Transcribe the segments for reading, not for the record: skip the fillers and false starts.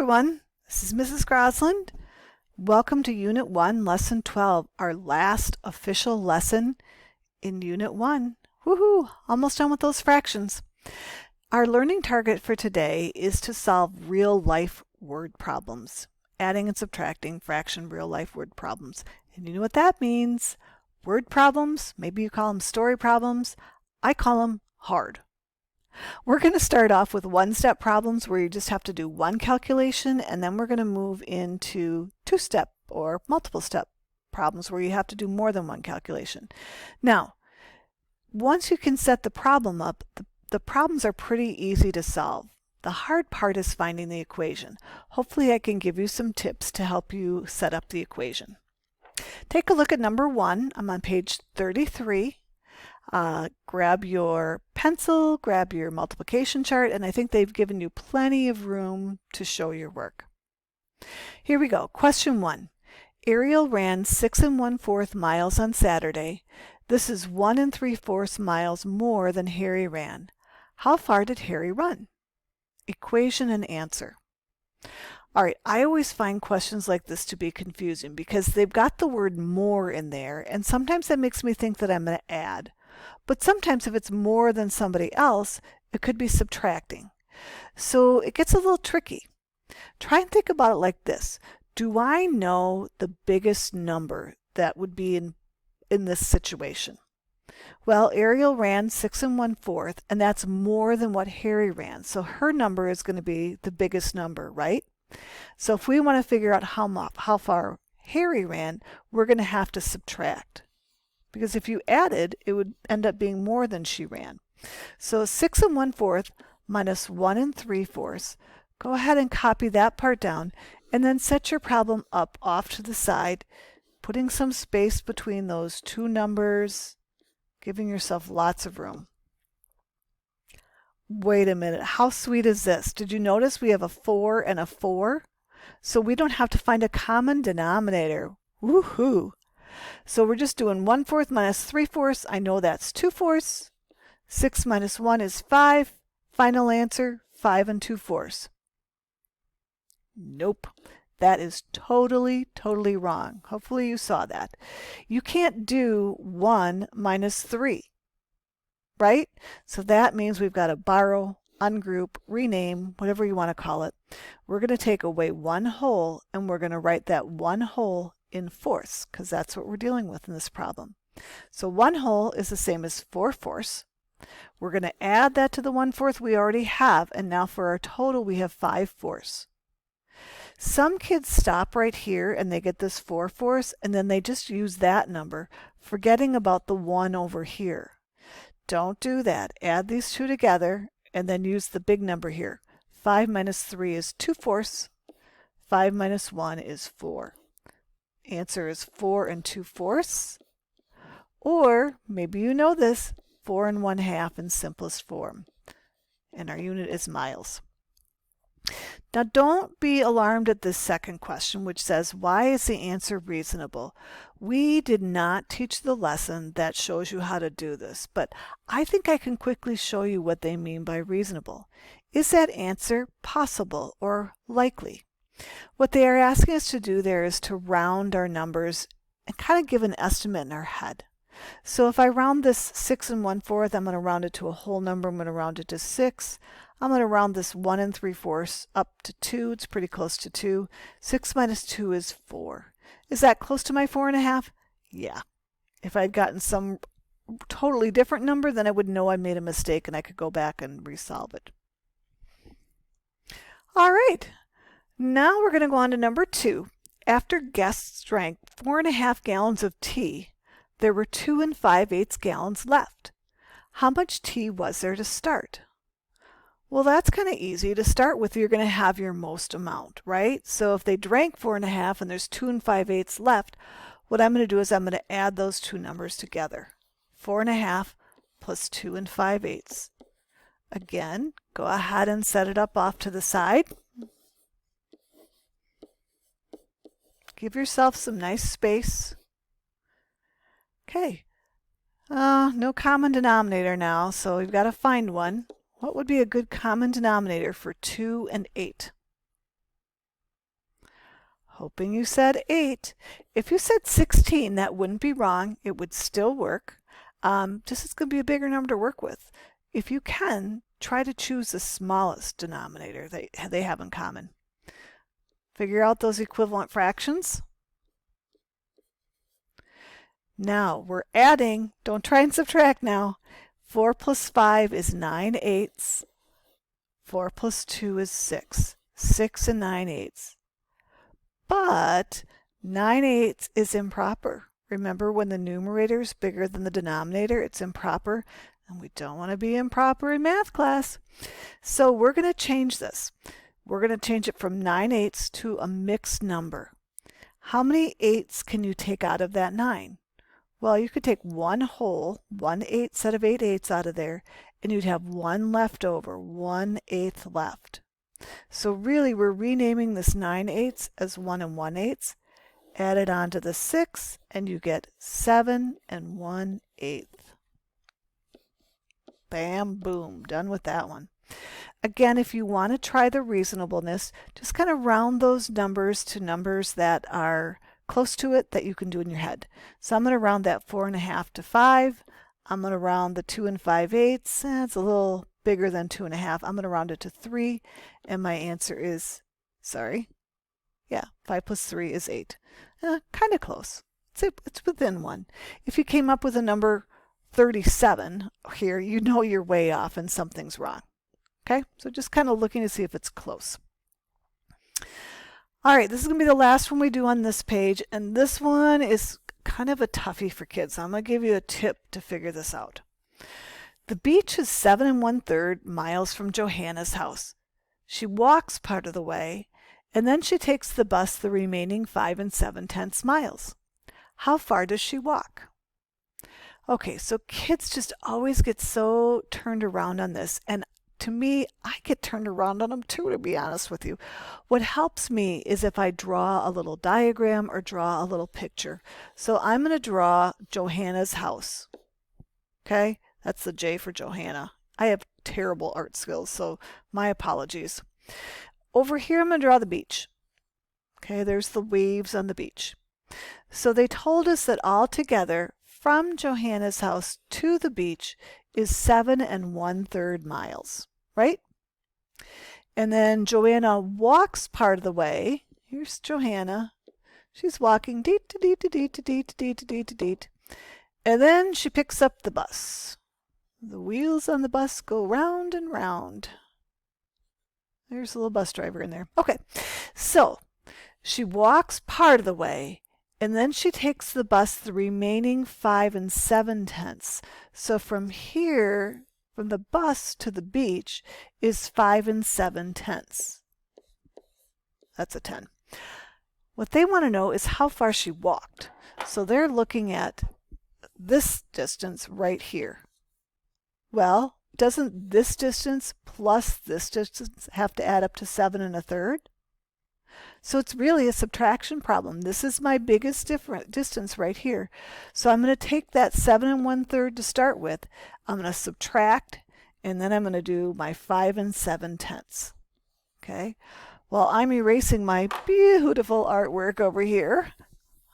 everyone, this is Mrs. Grosland. Welcome to Unit 1, Lesson 12, our last official lesson in Unit 1. Woohoo! Almost done with those fractions. Our learning target for today is to solve real-life word problems. Adding and subtracting fraction real-life word problems. And you know what that means. Word problems, maybe you call them story problems. I call them hard. We're going to start off with one-step problems where you just have to do one calculation, and then we're going to move into two-step or multiple-step problems where you have to do more than one calculation. Now, once you can set the problem up, the problems are pretty easy to solve. The hard part is finding the equation. Hopefully I can give you some tips to help you set up the equation. Take a look at number 1. I'm on page 33. Grab your pencil, grab your multiplication chart, and I think they've given you plenty of room to show your work. Here we go. Question 1. Ariel ran 6 1/4 miles on Saturday. This is 1 3/4 miles more than Harry ran. How far did Harry run? Equation and answer. All right, I always find questions like this to be confusing because they've got the word more in there, and sometimes that makes me think that I'm going to add. But sometimes if it's more than somebody else, it could be subtracting. So it gets a little tricky. Try and think about it like this. Do I know the biggest number that would be in this situation? Well, Ariel ran 6 1/4, and that's more than what Harry ran. So her number is going to be the biggest number, right? So if we want to figure out how far Harry ran, we're going to have to subtract. Because if you added, it would end up being more than she ran. So 6 1/4 minus 1 3/4. Go ahead and copy that part down, and then set your problem up off to the side, putting some space between those two numbers, giving yourself lots of room. Wait a minute, how sweet is this? Did you notice we have a 4 and a 4? So we don't have to find a common denominator. Woohoo! So we're just doing 1/4 minus 3/4. I know that's 2/4. 6 minus 1 is 5. Final answer, 5 2/4. Nope. That is totally wrong. Hopefully you saw that. You can't do 1 minus 3, right? So that means we've got to borrow, ungroup, rename, whatever you want to call it. We're going to take away 1 whole, and we're going to write that 1 whole in fourths, because that's what we're dealing with in this problem. So 1 whole is the same as 4/4. We're going to add that to the 1/4 we already have, and now for our total we have 5/4. Some kids stop right here and they get this 4/4, and then they just use that number, forgetting about the 1 over here. Don't do that. Add these two together and then use the big number here. 5 minus 3 is 2/4. 5 minus 1 is 4. Answer is 4 2/4. Or maybe you know this, 4 1/2 in simplest form. And our unit is miles. Now don't be alarmed at this second question, which says, why is the answer reasonable? We did not teach the lesson that shows you how to do this, but I think I can quickly show you what they mean by reasonable. Is that answer possible or likely? What they are asking us to do there is to round our numbers and kind of give an estimate in our head. So if I round this 6 1/4, I'm going to round it to a whole number. I'm going to round it to 6. I'm going to round this 1 3/4 up to 2. It's pretty close to 2. 6 minus 2 is 4. Is that close to my 4 1/2? Yeah. If I'd gotten some totally different number, then I would know I made a mistake and I could go back and resolve it. All right. Now we're going to go on to number 2. After guests drank 4 1/2 gallons of tea, there were 2 5/8 gallons left. How much tea was there to start? Well, that's kind of easy. To start with, you're going to have your most amount, right? So if they drank 4 1/2 and there's 2 5/8 left, what I'm going to do is I'm going to add those two numbers together. 4 1/2 plus 2 5/8. Again, go ahead and set it up off to the side. Give yourself some nice space. Okay. No common denominator now, so we've got to find one. What would be a good common denominator for 2 and 8? Hoping you said 8. If you said 16, that wouldn't be wrong. It would still work. Just it's going to be a bigger number to work with. If you can, try to choose the smallest denominator they have in common. Figure out those equivalent fractions. Now we're adding. Don't try and subtract now. 4 plus 5 is 9/8. 4 plus 2 is 6. 6 and 9/8. But 9/8 is improper. Remember, when the numerator is bigger than the denominator, it's improper, and we don't want to be improper in math class. So we're going to change this. We're going to change it from 9/8 to a mixed number. How many 8s can you take out of that 9? Well, you could take one whole, 1/8 set of 8/8 out of there, and you'd have one left over, 1/8 left. So really, we're renaming this 9/8 as 1 1/8. Add it on to the 6, and you get 7 1/8. Bam, boom, done with that one. Again, if you want to try the reasonableness, just kind of round those numbers to numbers that are close to it that you can do in your head. So I'm going to round that 4 1/2 to 5. I'm going to round the 2 5/8. It's a little bigger than 2 1/2. I'm going to round it to 3, and my answer is, 5 plus 3 is 8. Kind of close. It's within 1. If you came up with a number 37 here, you know you're way off and something's wrong. Okay, so just kind of looking to see if it's close. All right, this is going to be the last one we do on this page, and this one is kind of a toughie for kids. I'm going to give you a tip to figure this out. The beach is 7 1/3 miles from Johanna's house. She walks part of the way, and then she takes the bus the remaining 5 7/10 miles. How far does she walk? Okay, so kids just always get so turned around on this, and to me, I get turned around on them too, to be honest with you. What helps me is if I draw a little diagram or draw a little picture. So I'm going to draw Johanna's house. Okay, that's the J for Johanna. I have terrible art skills, so my apologies. Over here, I'm going to draw the beach. Okay, there's the waves on the beach. So they told us that altogether, from Johanna's house to the beach is 7 1/3 miles, right? And then Joanna walks part of the way. Here's Johanna. She's walking deet to deet to deet to deet to deet to deet to deet. And then she picks up the bus. The wheels on the bus go round and round. There's a little bus driver in there. Okay, so she walks part of the way, and then she takes the bus the remaining 5 7/10. So from here, from the bus to the beach, is 5 7/10. That's a 10. What they want to know is how far she walked. So they're looking at this distance right here. Well, doesn't this distance plus this distance have to add up to 7 1/3? So it's really a subtraction problem. This is my biggest distance right here. So I'm going to take that 7 1/3 to start with. I'm going to subtract, and then I'm going to do my 5 7/10. Okay. Well, I'm erasing my beautiful artwork over here.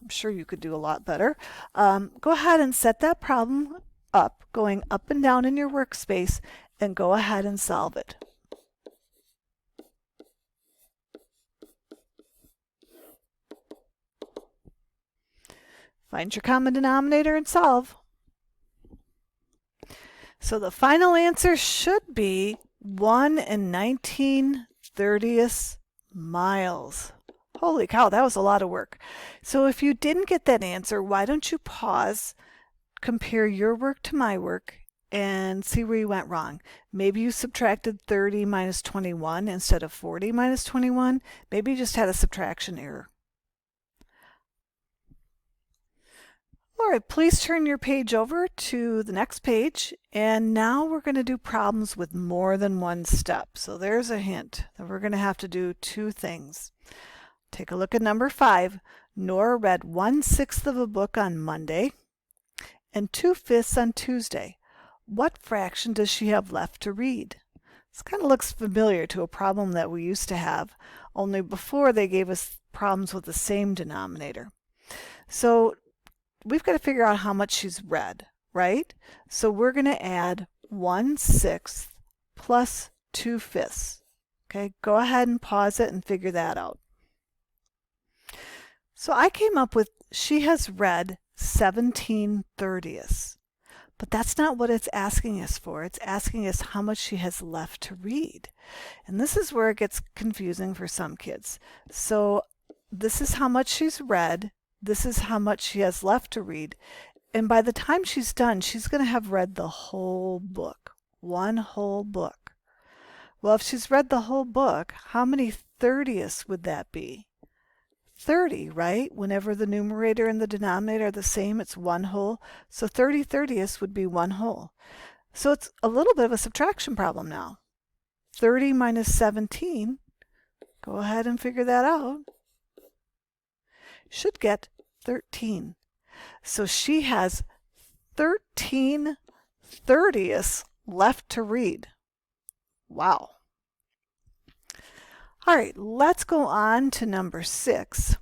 I'm sure you could do a lot better. Go ahead and set that problem up, going up and down in your workspace, and go ahead and solve it. Find your common denominator and solve. So the final answer should be 1 19/30 miles. Holy cow, that was a lot of work. So if you didn't get that answer, why don't you pause, compare your work to my work, and see where you went wrong. Maybe you subtracted 30 minus 21 instead of 40 minus 21. Maybe you just had a subtraction error. All right, please turn your page over to the next page, and now we're going to do problems with more than one step. So there's a hint that we're going to have to do two things. Take a look at number 5. Nora read 1/6 of a book on Monday and 2/5 on Tuesday. What fraction does she have left to read? This kind of looks familiar to a problem that we used to have, only before they gave us problems with the same denominator. So we've got to figure out how much she's read, right? So we're going to add 1/6 plus 2/5. Okay, go ahead and pause it and figure that out. So I came up with she has read 17/30. But that's not what it's asking us for. It's asking us how much she has left to read. And this is where it gets confusing for some kids. So this is how much she's read. This is how much she has left to read. And by the time she's done, she's going to have read the whole book. One whole book. Well, if she's read the whole book, how many 30ths would that be? 30, right? Whenever the numerator and the denominator are the same, it's one whole. So 30/30ths would be one whole. So it's a little bit of a subtraction problem now. 30 minus 17, go ahead and figure that out. Should get 13. So she has 13/30ths left to read. Wow. All right, let's go on to number 6.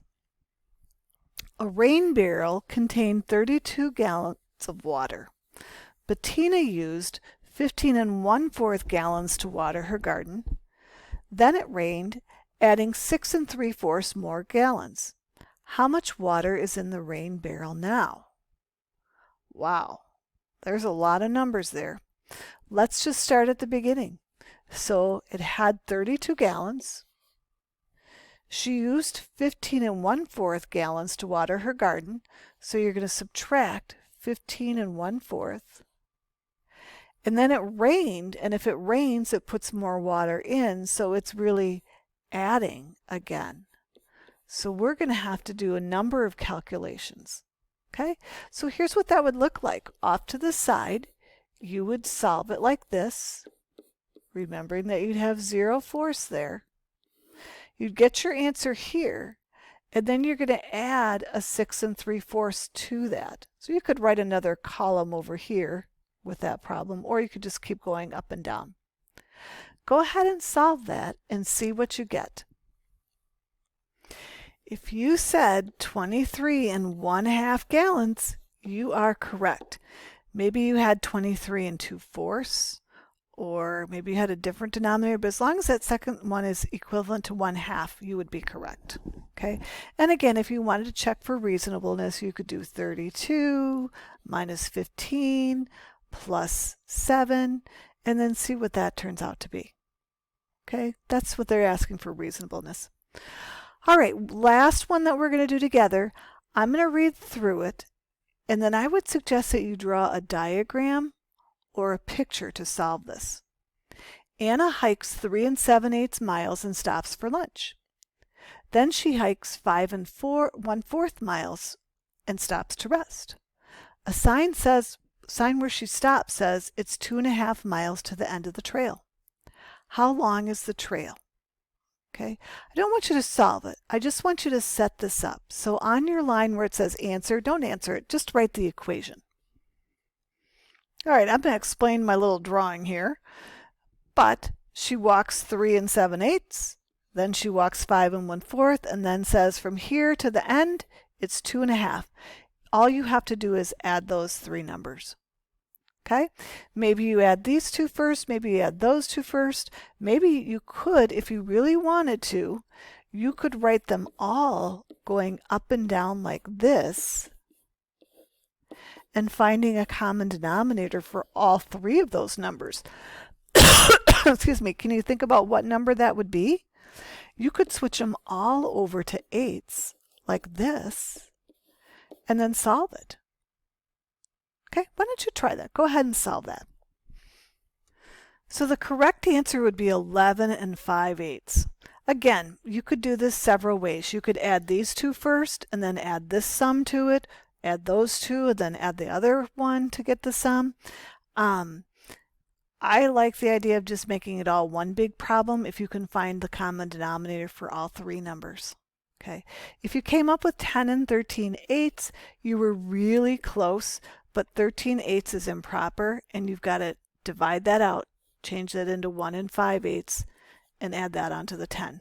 A rain barrel contained 32 gallons of water. Bettina used 15 1/4 gallons to water her garden. Then it rained, adding 6 3/4 more gallons. How much water is in the rain barrel now? Wow, there's a lot of numbers there. Let's just start at the beginning. So it had 32 gallons. She used 15 1/4 gallons to water her garden, so you're going to subtract 15 1/4. And then it rained, and if it rains, it puts more water in, so it's really adding again. So we're going to have to do a number of calculations. Okay, so here's what that would look like. Off to the side, you would solve it like this, remembering that you'd have 0/4 there. You'd get your answer here, and then you're going to add a 6 3/4 to that. So you could write another column over here with that problem, or you could just keep going up and down. Go ahead and solve that and see what you get. If you said 23 1/2 gallons, you are correct. Maybe you had 23 2/4, or maybe you had a different denominator, but as long as that second one is equivalent to 1/2, you would be correct. Okay, and again, if you wanted to check for reasonableness, you could do 32 minus 15 plus 7, and then see what that turns out to be. Okay, that's what they're asking for reasonableness. All right, last one that we're going to do together. I'm going to read through it, and then I would suggest that you draw a diagram or a picture to solve this. Anna hikes 3 7/8 miles and stops for lunch. Then she hikes 5 1/4 miles and stops to rest. A sign where she stops says it's 2.5 miles to the end of the trail. How long is the trail? Okay, I don't want you to solve it. I just want you to set this up. So on your line where it says answer, don't answer it, just write the equation. All right, I'm going to explain my little drawing here. But she walks 3 7/8, then she walks 5 1/4, and then says from here to the end, it's 2.5. All you have to do is add those three numbers. Okay, maybe you add these two first, maybe you add those two first. Maybe you could, if you really wanted to, you could write them all going up and down like this, and finding a common denominator for all three of those numbers. Excuse me, can you think about what number that would be? You could switch them all over to 8s like this and then solve it. Okay, why don't you try that? Go ahead and solve that. So the correct answer would be 11 5/8. Again, you could do this several ways. You could add these two first and then add this sum to it, add those two, and then add the other one to get the sum. I like the idea of just making it all one big problem if you can find the common denominator for all three numbers. Okay, if you came up with 10 and 13/8, you were really close, but 13/8 is improper, and you've got to divide that out change that into 1 5/8 and add that onto the 10.